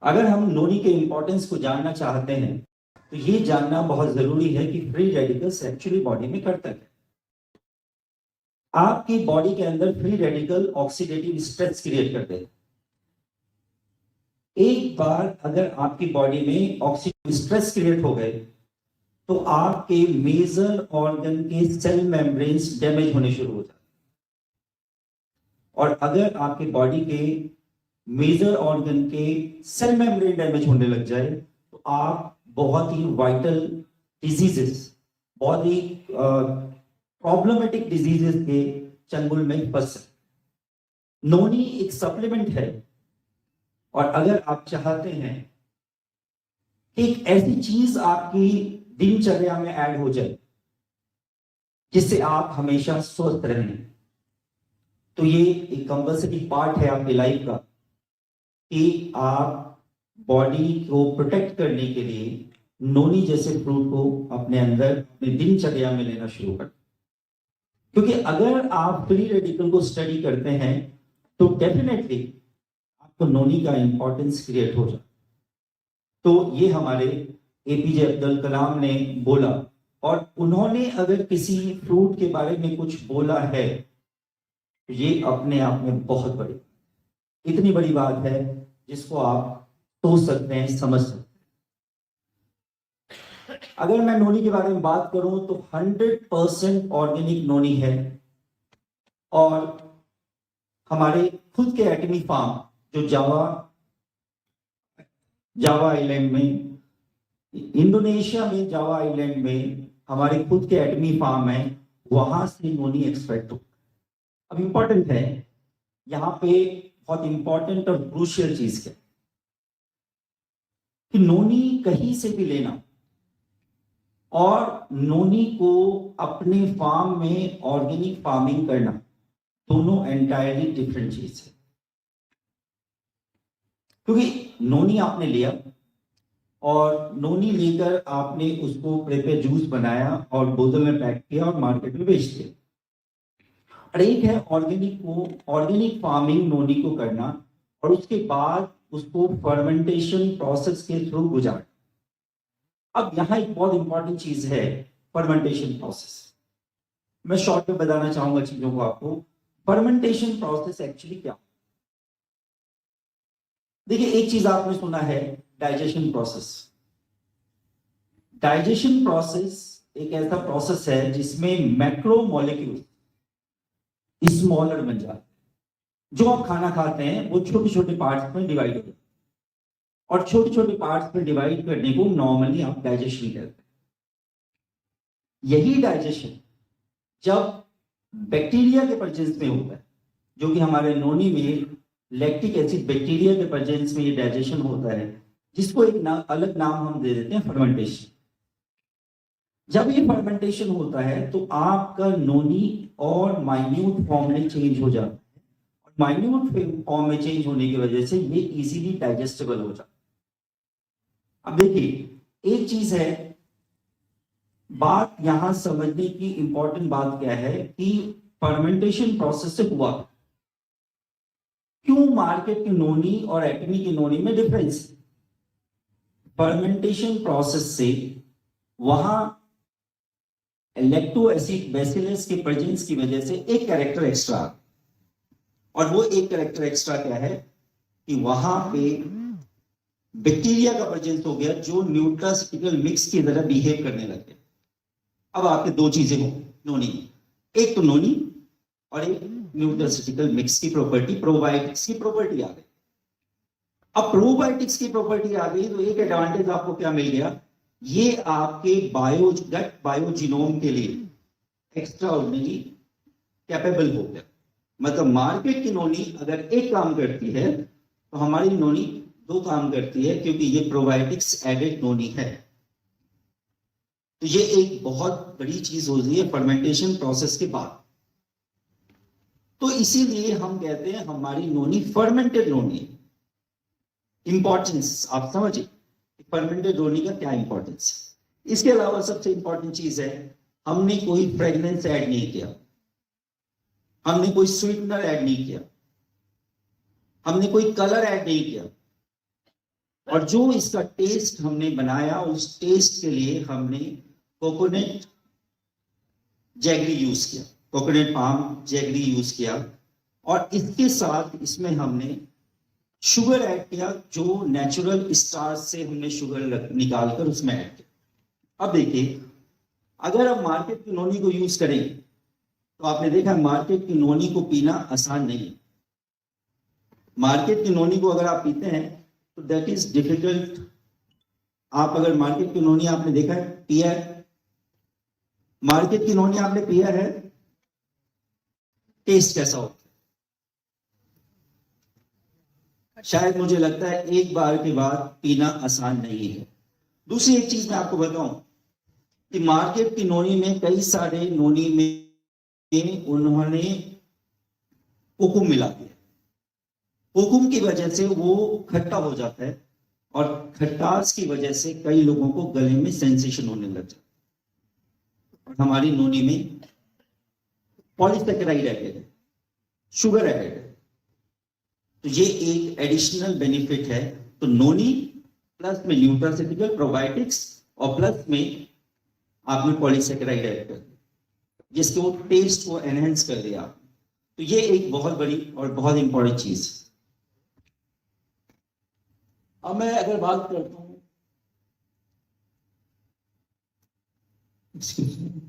अगर हम नोनी के इंपॉर्टेंस को जानना चाहते हैं तो ये जानना बहुत जरूरी है कि फ्री रेडिकल्स एक्चुअली बॉडी में करता है। आपकी बॉडी के अंदर free radical oxidative stress create करते हैं। एक बार अगर आपकी बॉडी में ऑक्सीडेटिव स्ट्रेस क्रिएट हो गए तो आपके मेजर ऑर्गन के सेल मेम्ब्रेन्स डैमेज होने शुरू हो जाते हैं। और अगर आपकी बॉडी के मेजर ऑर्गन के सेल मेम्ब्रेन डैमेज होने लग जाए तो आप बहुत ही वाइटल डिजीजेस, बहुत ही प्रॉब्लमेटिक डिजीजेस के चंगुल में फंस सकते। नोनी एक सप्लीमेंट है और अगर आप चाहते हैं कि एक ऐसी चीज आपकी दिनचर्या में ऐड हो जाए जिससे आप हमेशा स्वस्थ रहें, तो ये एक कंपल्सरी पार्ट है आपकी लाइफ का कि आप बॉडी को प्रोटेक्ट करने के लिए नोनी जैसे फ्रूट को अपने अंदर अपने दिनचर्या में लेना शुरू कर। क्योंकि अगर आप फ्री रेडिकल को स्टडी करते हैं तो डेफिनेटली आपको नोनी का इंपॉर्टेंस क्रिएट हो जाए। तो ये हमारे एपीजे अब्दुल कलाम ने बोला, और उन्होंने अगर किसी फ्रूट के बारे में कुछ बोला है तो ये अपने आप में बहुत बड़ी, इतनी बड़ी बात है जिसको आप सोच सकते हैं, समझ सकते हैं। अगर मैं नोनी के बारे में बात करूं तो 100% ऑर्गेनिक नोनी है। और हमारे खुद के एटमी फार्म जो जावा आइलैंड में, इंडोनेशिया में जावा आइलैंड में हमारे खुद के एटमी फार्म है, वहां से नोनी एक्सट्रैक्ट हो। अब इंपॉर्टेंट है यहां पे, बहुत इंपॉर्टेंट और क्रूशियल चीज है कि नोनी कहीं से भी लेना और नोनी को अपने फार्म में ऑर्गेनिक फार्मिंग करना, दोनों एंटायरली डिफरेंट चीज है। क्योंकि नोनी आपने लिया और नोनी लेकर आपने उसको प्रेपर जूस बनाया और बोतल में पैक किया और मार्केट में बेच दिया। और एक है ऑर्गेनिक फार्मिंग नोनी को करना और उसके बाद उसको फर्मेंटेशन प्रोसेस के थ्रू गुजारना। अब यहां एक बहुत इंपॉर्टेंट चीज है, फर्मेंटेशन प्रोसेस। मैं शॉर्ट में बताना चाहूंगा चीजों को आपको। फर्मेंटेशन प्रोसेस एक्चुअली क्या? देखिए, एक चीज आपने सुना है, डाइजेशन प्रोसेस। डाइजेशन प्रोसेस एक ऐसा प्रोसेस है जिसमें मैक्रो मॉलिक्यूल स्मॉलर बन जाते हैं। जो आप खाना खाते हैं वो छोटे छोटे पार्ट्स में डिवाइड हो जाते हैं और छोटे छोटे पार्ट्स में डिवाइड करने को नॉर्मली आप डाइजेशन कहते हैं। यही डाइजेशन जब बैक्टीरिया के प्रेजेंस में होता है, जो कि हमारे नोनी में लैक्टिक एसिड बैक्टीरिया के प्रेजेंस में ये डाइजेशन होता है, जिसको एक अलग नाम हम दे देते हैं फर्मेंटेशन। जब ये फर्मेंटेशन होता है तो आपका नोनी और माइन्यूट फॉर्म में चेंज हो जाता है, और माइन्यूट फॉर्म में चेंज होने की वजह से ये इजीली डाइजेस्टेबल हो जाता है। अब देखिए, एक चीज है, बात यहां समझने की इंपॉर्टेंट बात क्या है कि फर्मेंटेशन प्रोसेस से हुआ क्यों मार्केट की नोनी और एटमी की नोनी में डिफरेंस। फर्मेंटेशन प्रोसेस से वहां लैक्टो एसिड बैसिलस के प्रेजेंस की वजह से एक कैरेक्टर एक्स्ट्रा, और वो एक कैरेक्टर एक्स्ट्रा क्या है कि वहां पे बैक्टीरिया का प्रेजेंस हो गया जो न्यूट्रास्यूटिकल मिक्स की तरह बिहेव करने लगे। अब आपके दो चीजें हो नोनी, एक तो नोनी और एक न्यूट्रास्यूटिकल मिक्स की प्रॉपर्टी, प्रोबायोटिक्स की प्रॉपर्टी आ गई। अब प्रोबायोटिक्स की प्रॉपर्टी आ गई तो एक एडवांटेज आपको क्या मिल गया, ये आपके गट बायोजिनोम के लिए एक्स्ट्रा ऑर्डिनरी कैपेबल हो गया। मतलब मार्केट की नोनी अगर एक काम करती है तो हमारी नोनी दो काम करती है, क्योंकि ये प्रोबायोटिक्स एडेड नोनी है। तो ये एक बहुत बड़ी चीज होती है फर्मेंटेशन प्रोसेस के बाद। तो इसीलिए हम कहते हैं हमारी नोनी फर्मेंटेड नोनी। इंपॉर्टेंस आप समझिए, फर्मेंटेड नोनी का क्या इंपॉर्टेंस है। इसके अलावा सबसे इंपॉर्टेंट चीज है, हमने कोई फ्रेग्रेंस ऐड नहीं किया, हमने कोई स्वीटनर ऐड नहीं किया, हमने कोई कलर ऐड नहीं किया। और जो इसका टेस्ट हमने बनाया, उस टेस्ट के लिए हमने कोकोनट जैगरी यूज किया, कोकोनट पाम जैगरी यूज किया, और इसके साथ इसमें हमने शुगर ऐड किया, जो नेचुरल स्टार्च से हमने शुगर निकालकर उसमें ऐड किया। अब देखिए, अगर हम मार्केट की नोनी को यूज करेंगे तो आपने देखा मार्केट की नोनी को पीना आसान नहीं है। मार्केट की नोनी को अगर आप पीते हैं तो दैट इज डिफिकल्ट। आप अगर मार्केट की नोनी आपने देखा है, पिया है, मार्केट की नोनी आपने पिया है, टेस्ट कैसा होता है? शायद मुझे लगता है एक बार के बाद पीना आसान नहीं है। दूसरी एक चीज मैं आपको बताऊं कि मार्केट की नोनी में कई सारे नोनी में उन्होंने कोकुम मिला दिया। कोकुम की वजह से वो खट्टा हो जाता है, और खट्टास की वजह से कई लोगों को गले में सेंसेशन होने लग जाता है। और हमारी नोनी में पॉलीसैकेराइड एडेड है, शुगर एडेड है, तो ये एक एडिशनल बेनिफिट है। तो नोनी प्लस में न्यूट्रास्यूटिकल प्रोबायोटिक्स और प्लस में आपने पॉलीसैकेराइड ऐड कर दिया, जिसके वो टेस्ट को एनहेंस कर दिया। तो ये एक बहुत बड़ी और बहुत इंपॉर्टेंट चीज। अब मैं अगर बात करता हूं, excuse me,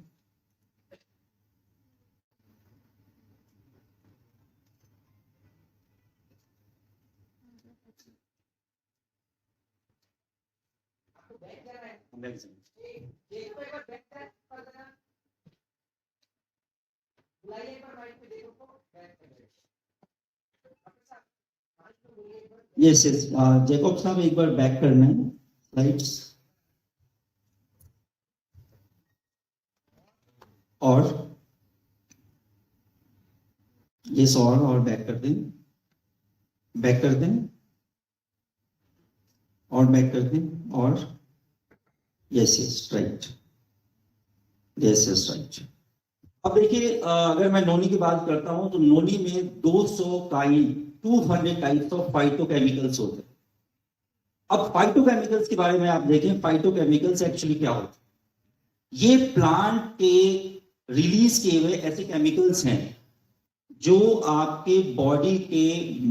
yes yes, Jacob साहब एक बार बैक करना है स्लाइड्स, और यस, और बैक कर दें, बैक कर दें, और बैक कर दें, और yes yes right, yes yes right. अब देखिए, अगर मैं नोनी की बात करता हूं तो नोनी में 200 टाइप्स ऑफ फाइटोकेमिकल्स होते हैं। अब फाइटोकेमिकल्स के बारे में आप देखें, फाइटोकेमिकल्स एक्चुअली क्या होते हैं? ये प्लांट के रिलीज किए हुए ऐसे केमिकल्स हैं जो आपके बॉडी के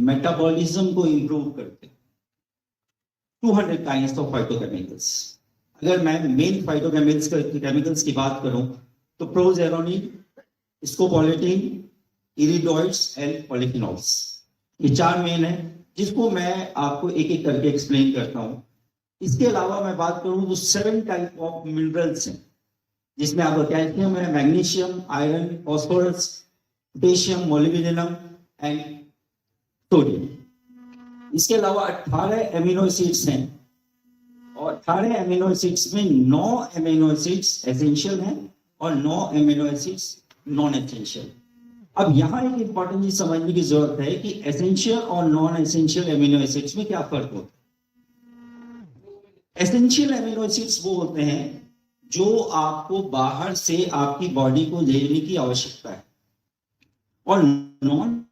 मेटाबॉलिज्म को इंप्रूव करते हैं। 200 काइंड्स ऑफ फाइटोकेमिकल्स। अगर मैं मेन फाइटोकेमिकल्स की बात करूं तो प्रोजेरोनिन, स्कोपोलेटिन, इरिडोइड्स एंड पॉलीफिनॉल्स, ये 4 मेन है, जिसको मैं आपको एक एक करके एक्सप्लेन करता हूं। इसके अलावा मैं बात करूं तो 7 टाइप ऑफ मिनरल्स हैं, जिसमें आपका कैल्शियम है, magnesium, iron, phosphorus, potassium, molybdenum and sodium. इसके अलावा 18 एमिनो एसिड्स हैं, और 18 एमिनो एसिड्स में 9 एमिनो एसिड्स एसेंशियल हैं और 9 एमिनो एसिड्स नॉन एसेंशियल। अब यहां एक इंपॉर्टेंट चीज समझने की जरूरत है कि एसेंशियल और नॉन एसेंशियल एमिनो एसिड्स में क्या फर्क होता है। एसेंशियल एमिनो एसिड्स वो होते हैं जो आपको बाहर से आपकी बॉडी को लेने की आवश्यकता है, और नॉन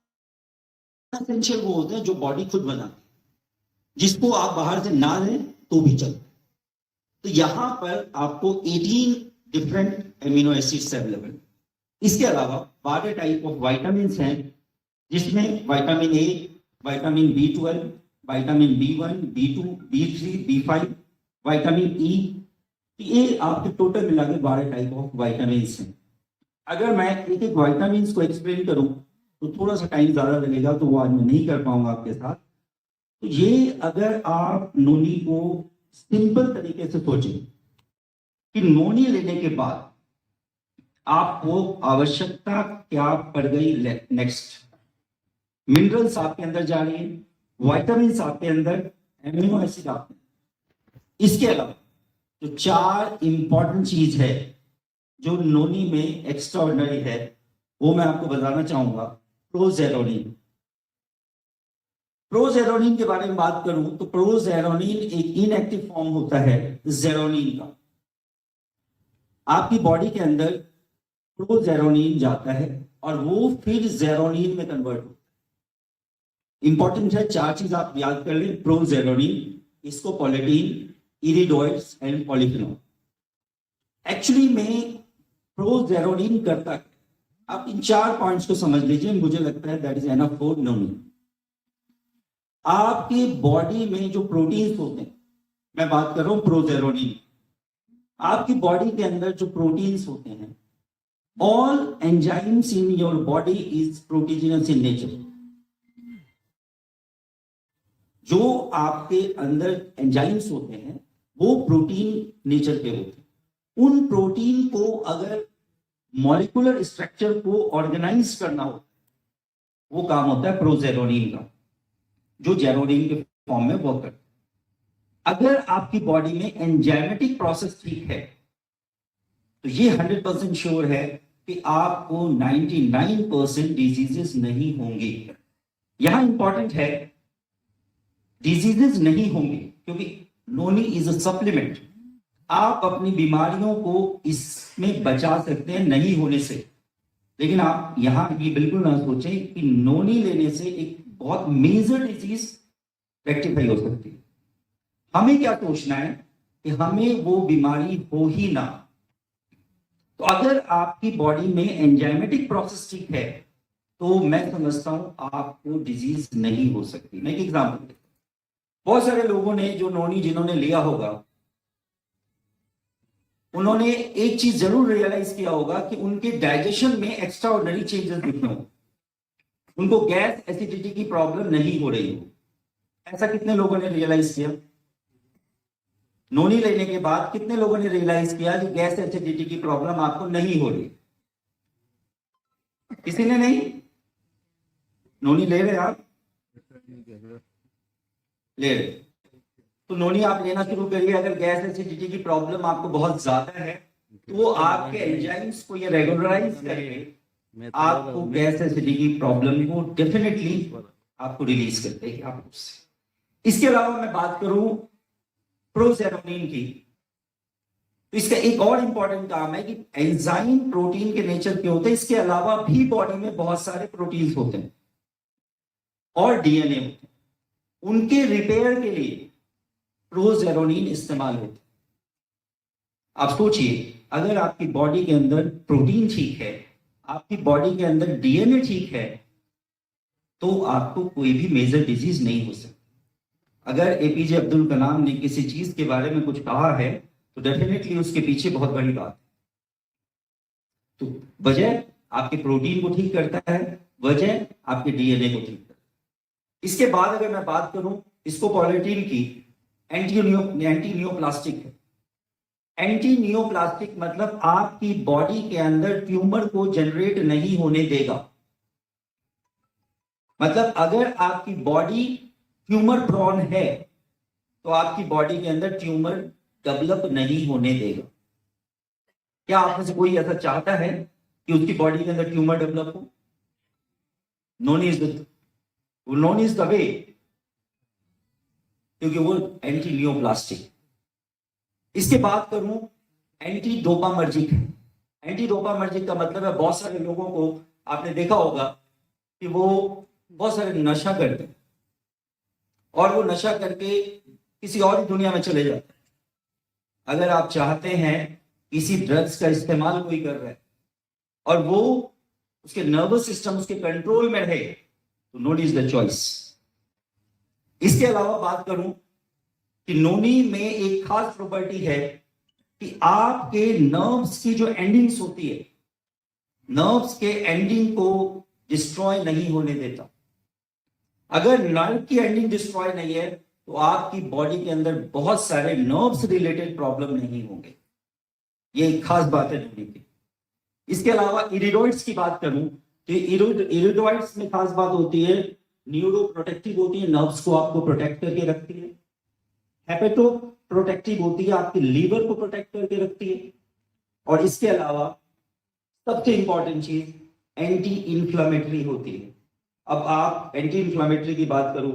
एसेंशियल वो होते हैं जो बॉडी खुद बनाती है, जिसको आप बाहर से ना लें तो भी चलते। तो यहां पर आपको 18 डिफरेंट एमिनो एसिड्स अवेलेबल। इसके अलावा 12 टाइप ऑफ विटामिन हैं, जिसमें vitamin A, vitamin B12, vitamin B1, B2, B3, B5, vitamin E, ये आपके टोटल मिला के 12 टाइप ऑफ विटामिन हैं। अगर मैं एक एक विटामिन को एक्सप्लेन करूं तो थोड़ा सा टाइम ज्यादा लगेगा, तो वो आज मैं नहीं कर पाऊंगा आपके साथ। तो ये अगर आप नोनी को सिंपल तरीके से सोचें कि नोनी लेने के बाद आपको आवश्यकता क्या पड़ गई, नेक्स्ट मिनरल्स आपके अंदर जा रही है, विटामिन आपके अंदर, एमिनो एसिड आपके। इसके अलावा जो 4 इंपॉर्टेंट चीज है जो नोनी में एक्स्ट्राऑर्डिनरी है, वो मैं आपको बताना चाहूंगा। प्रोजेरोनिन। प्रोजेरोनिन के बारे में बात करूं तो प्रोजेरोनिन एक इनएक्टिव फॉर्म होता है जेरोनिन का। आपकी बॉडी के अंदर प्रोजेरोनिन जाता है और वो फिर जेरोनिन में कन्वर्ट होता है। इंपॉर्टेंट है, 4 चीज आप याद कर लें। प्रोजेरोनिन, स्कोपोलेटिन, इरिडोइड्स एंड पॉलीफिनोल। एक्चुअली में प्रोजेरोनिन करता है, आप इन 4 पॉइंट्स को समझ लीजिए, मुझे लगता है दैट इज एनफ फॉर नोनी। आपकी बॉडी में जो प्रोटीन्स होते हैं, मैं बात कर रहा हूं प्रोजेरोनिन, आपकी बॉडी के अंदर जो प्रोटीन्स होते हैं, all enzymes in your body is proteinous in nature. जो आपके अंदर एंजाइम्स होते हैं वो प्रोटीन नेचर के होते हैं। उन प्रोटीन को अगर मॉलिक्यूलर स्ट्रक्चर को ऑर्गेनाइज करना हो, वो काम होता है प्रोजेरोनिन का, जो जेरोनिन के फॉर्म में वर्क करता है। अगर आपकी बॉडी में एंजाइमेटिक प्रोसेस ठीक है तो ये 100% श्योर है कि आपको 99% डिजीजेस नहीं होंगे। यहां इंपॉर्टेंट है डिजीजेस नहीं होंगे, क्योंकि नोनी इज अ सप्लीमेंट। आप अपनी बीमारियों को इसमें बचा सकते हैं नहीं होने से, लेकिन आप यहां ये बिल्कुल ना सोचें कि नोनी लेने से एक बहुत मेजर डिजीज रेक्टिफाई हो सकती है। हमें क्या सोचना है कि हमें वो बीमारी हो ही ना। तो अगर आपकी बॉडी में एंजाइमेटिक प्रोसेस ठीक है तो मैं समझता हूं आपको डिजीज नहीं हो सकती। मैं एक एग्जांपल देता हूं, बहुत सारे लोगों ने जो नोनी जिन्होंने लिया होगा, उन्होंने एक चीज जरूर रियलाइज किया होगा कि उनके डाइजेशन में एक्स्ट्रा ऑर्डिनरी चेंजेस दिखने होंगे, उनको गैस एसिडिटी की प्रॉब्लम नहीं हो रही हो। ऐसा कितने लोगों ने रियलाइज किया? नोनी लेने के बाद कितने लोगों ने रियलाइज किया कि गैस एसिडिटी की प्रॉब्लम आपको नहीं हो रही? किसी ने नहीं? नोनी ले रहे आप? ले रहे तो नोनी आप लेना शुरू करिए। अगर गैस एसिडिटी की प्रॉब्लम आपको बहुत ज्यादा है तो वो आपके एंजाइम्स को ये रेगुलराइज करके आपको गैस एसिडिटी की प्रॉब्लम को डेफिनेटली आपको रिलीज करते हैं आप उससे। इसके अलावा मैं बात करूं प्रोजेरोनिन की, तो इसका एक और इंपॉर्टेंट काम है कि एंजाइम प्रोटीन के नेचर के होते हैं, इसके अलावा भी बॉडी में बहुत सारे प्रोटीन्स होते हैं और डीएनए होते हैं, उनके रिपेयर के लिए प्रोजेरोनिन इस्तेमाल होता है। आप सोचिए, अगर आपकी बॉडी के अंदर प्रोटीन ठीक है, आपकी बॉडी के अंदर डीएनए ठीक है, तो आपको कोई भी मेजर डिजीज नहीं हो सकती। अगर एपीजे अब्दुल कलाम ने किसी चीज के बारे में कुछ कहा है तो डेफिनेटली उसके पीछे बहुत बड़ी बात है। तो वजह आपके प्रोटीन को ठीक करता है, वजह आपके डीएनए को ठीक करता है। इसके बाद अगर मैं बात करूं स्कोपोलेटिन की, एंटी नियोप्लास्टिक है। एंटी नियोप्लास्टिक मतलब आपकी बॉडी के अंदर ट्यूमर को जनरेट नहीं होने देगा। मतलब अगर आपकी बॉडी ट्यूमर प्रोन है तो आपकी बॉडी के अंदर ट्यूमर डेवलप नहीं होने देगा। क्या आप में से कोई ऐसा चाहता है कि उसकी बॉडी के अंदर ट्यूमर डेवलप हो? नोन इज द वे, क्योंकि वो एंटी नियोप्लास्टिक। इसके बात करूं एंटी डोपामर्जिक है। एंटी डोपामर्जिक का मतलब है बहुत सारे लोगों को आपने देखा होगा कि वो बहुत सारे नशा करते हैं और वो नशा करके किसी और ही दुनिया में चले जाते हैं। अगर आप चाहते हैं किसी ड्रग्स का इस्तेमाल कोई कर रहा है और वो उसके नर्वस सिस्टम उसके कंट्रोल में रहे तो नोनी इज द चॉइस। इसके अलावा बात करूं कि नोनी में एक खास प्रॉपर्टी है कि आपके नर्व्स की जो एंडिंग्स होती है, नर्व्स के एंडिंग को डिस्ट्रॉय नहीं होने देता। अगर नर्व की एंडिंग डिस्ट्रॉय नहीं है तो आपकी बॉडी के अंदर बहुत सारे नर्व्स रिलेटेड प्रॉब्लम नहीं होंगे। ये एक खास बात है नोनी की। इसके अलावा इरिडोइड्स की बात करूं तो इरिडोइड्स में खास बात होती है, न्यूरो प्रोटेक्टिव होती है, नर्व्स को आपको प्रोटेक्ट करके रखती है। हेपेटो प्रोटेक्टिव होती है, आपके लीवर को प्रोटेक्ट करके रखती है। और इसके अलावा सबसे इंपॉर्टेंट चीज एंटी इंफ्लेमेटरी होती है। अब आप एंटी इंफ्लेमेटरी की बात करूं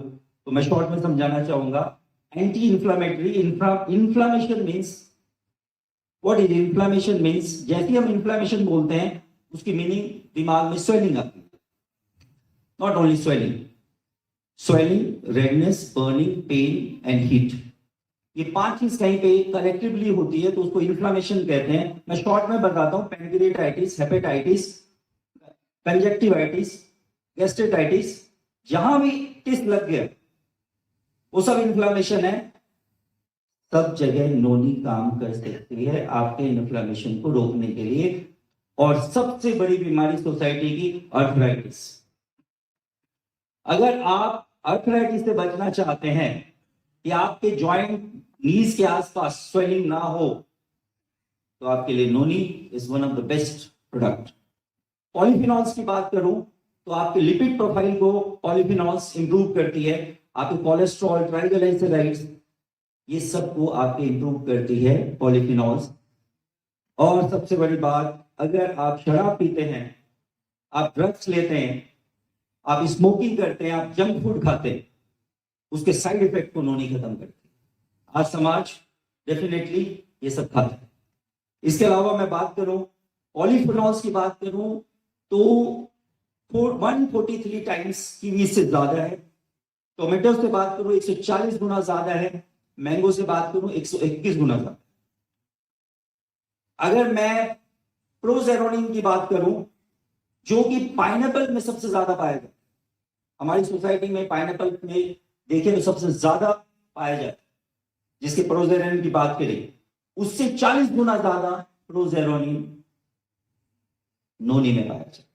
तो मैं शॉर्ट में समझाना चाहूंगा। Anti inflammatory, inflammation means, what is inflammation means, जैसे हम इंफ्लेमेशन बोलते हैं उसकी मीनिंग दिमाग में स्वेलिंग आती है। Not only swelling, redness, burning, pain and heat, ये 5 चीज कहीं पे कलेक्टिवली होती है तो उसको इन्फ्लामेशन कहते हैं। मैं शॉर्ट में बताता हूं, पैनक्रिएटाइटिस, हेपेटाइटिस, कंजक्टिवाइटिस, गैस्ट्रिटाइटिस, जहां भी टिस लग गया वो सब इन्फ्लामेशन है। सब जगह नोनी काम कर सकती है आपके इन्फ्लामेशन को रोकने के लिए। और सबसे बड़ी बीमारी सोसाइटी की अर्थराइटिस। अगर आप अर्थराइटिस से बचना चाहते हैं कि आपके जॉइंट नीज के आसपास स्वेलिंग ना हो, तो आपके लिए noni is one of the best product. Polyphenols की बात करूं तो आपके लिपिड प्रोफाइल को पॉलीफिनॉल्स इंप्रूव करती है। आपके कोलेस्ट्रॉल, ट्राइग्लिसराइड्स, ये सब को आपके इंप्रूव करती है पॉलीफिनॉल्स। और सबसे बड़ी बात, अगर आप शराब पीते हैं, आप ड्रग्स लेते हैं, आप स्मोकिंग करते हैं, आप जंक फूड खाते हैं, उसके साइड इफेक्ट को नोनी खत्म करती है। आज समाज डेफिनेटली ये सब खाता है। इसके अलावा मैं बात करूं, पॉलीफिनॉल्स की बात करूं तो 143 टाइम्स कीवी से ज्यादा है। टोमेटो से बात करूं 140 गुना ज्यादा है। मैंगो से बात करूं 121 गुना ज्यादा। अगर मैं प्रोजेरोनिन की बात करूं, जो कि पाइनएप्पल में सबसे ज्यादा पाया जाता है, हमारी सोसाइटी में पाइनएप्पल में देखें तो सबसे ज्यादा पाया जाता है, जिसके प्रोजेरोनिन की बात करें उससे 40 गुना ज्यादा प्रोजेरोनिन नोनी में पाया जाता है।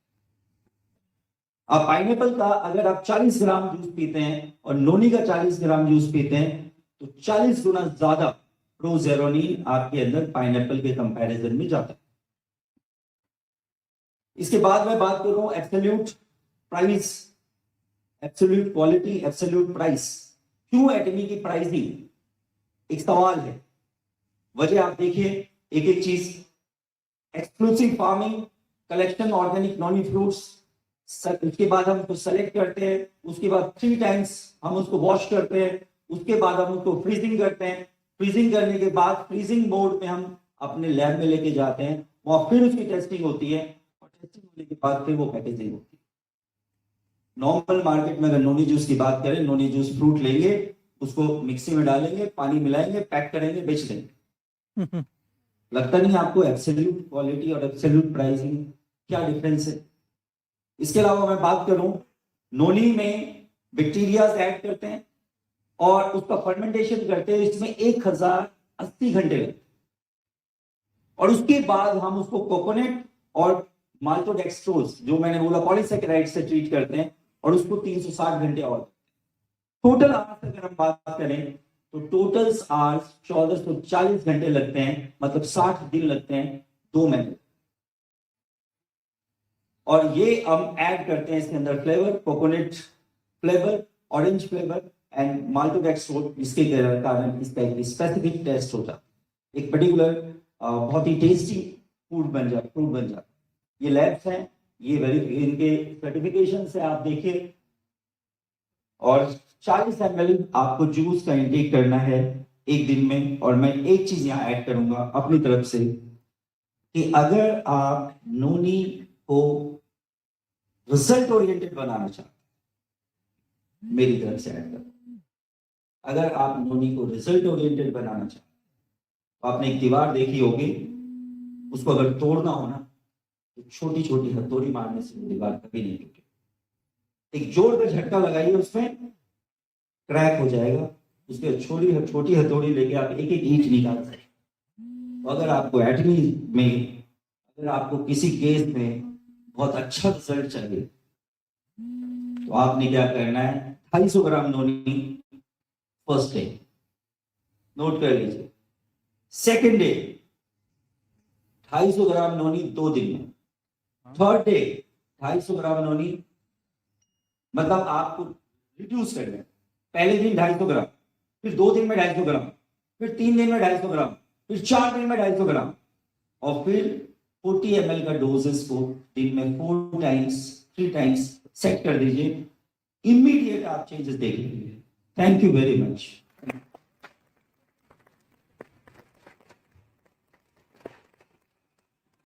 आप पाइनएप्पल का अगर आप 40 ग्राम जूस पीते हैं और नोनी का 40 ग्राम जूस पीते हैं तो 40 गुना ज्यादा प्रोजेरोनिन आपके अंदर पाइनएप्पल के कंपैरिजन में जाता है। इसके बाद मैं बात करूं absolute price, absolute quality, absolute price. क्यों एटमी की प्राइसिंग एक सवाल है। वजह आप देखिए एक एक चीज। Exclusive farming, collection organic Noni fruits, उसके बाद हम उसको सेलेक्ट करते हैं, उसके बाद 3 टाइम्स हम उसको वॉश करते हैं, उसके बाद हम उसको फ्रीजिंग करते हैं। फ्रीजिंग करने के बाद फ्रीजिंग मोड में हम अपने लैब में लेके जाते हैं, वहां फिर उसकी टेस्टिंग होती है और टेस्टिंग होने के बाद फिर वो पैकेजिंग होती है। नॉर्मल मार्केट में अगर नोनी जूस की बात करें, नोनी जूस फ्रूट लेंगे, उसको मिक्सी में डालेंगे, पानी मिलाएंगे, पैक करेंगे, बेच देंगे। लगता नहीं आपको एब्सोल्यूट क्वालिटी और एब्सोल्यूट प्राइसिंग क्या डिफरेंस है। इसके अलावा मैं बात करूं, नोनी में बैक्टीरिया ऐड करते हैं और उसका फर्मेंटेशन करते हैं, इसमें 1080 घंटे लगते हैं और उसके बाद हम उसको कोकोनट और माल्टोडेक्स्ट्रोज, जो मैंने बोला पॉलीसैकेराइड से ट्रीट करते हैं और उसको 360 घंटे और। टोटल आवर्स अगर हम बात करें तो टोटल आवर्स 1440 घंटे लगते हैं, मतलब 60 दिन लगते हैं 2 महीने। और ये हम ऐड करते हैं इसके अंदर flavour, coconut flavour, orange flavour and maltodextrose, जिसके कारण इसका एक स्पेसिफिक टेस्ट होता है, एक पर्टिकुलर बहुत ही टेस्टी फ्रूट बन जाता। ये लैब्स हैं, ये इनके सर्टिफिकेशन से आप देखिए। और 40 ml आपको जूस का इंटेक करना है एक दिन में। और मैं एक चीज यहाँ ऐड करूंगा अपनी तरफ से कि अगर आप नोनी को रिजल्ट ओरिएंटेड बनाना चाहते हैं, मेरी तरफ से ऐड करो। अगर आप नोनी को रिजल्ट ओरिएंटेड बनाना चाहते हैं, तो आपने एक दीवार देखी होगी, उसको अगर तोड़ना हो ना तो छोटी छोटी हथौड़ी मारने से दीवार कभी नहीं टूटेगी। एक जोर का झटका लगाइए, उसमें क्रैक हो जाएगा। उसके छोटी हथौड़ी लेके आप एक एक ईंट निकाल सकते। तो अगर आपको एटमी में, अगर आपको किसी केस में बहुत अच्छा रिजल्ट चाहिए तो आपने क्या करना है, 250 ग्राम नोनी फर्स्ट डे, नोट कर लीजिए। सेकेंड डे 250 ग्राम नोनी 2 दिन में। थर्ड डे 250 ग्राम नोनी, मतलब आपको रिड्यूस करना है। पहले दिन 250 ग्राम, फिर 2 दिन में 250 ग्राम, फिर 3 दिन में 250 ग्राम, फिर 4 दिन में 250 ग्राम, और फिर 40 ml का डोजेस को दिन में 3 टाइम्स सेट कर दीजिए। इमीडिएट आप चेंजेस देख लीजिए। Thank you very much.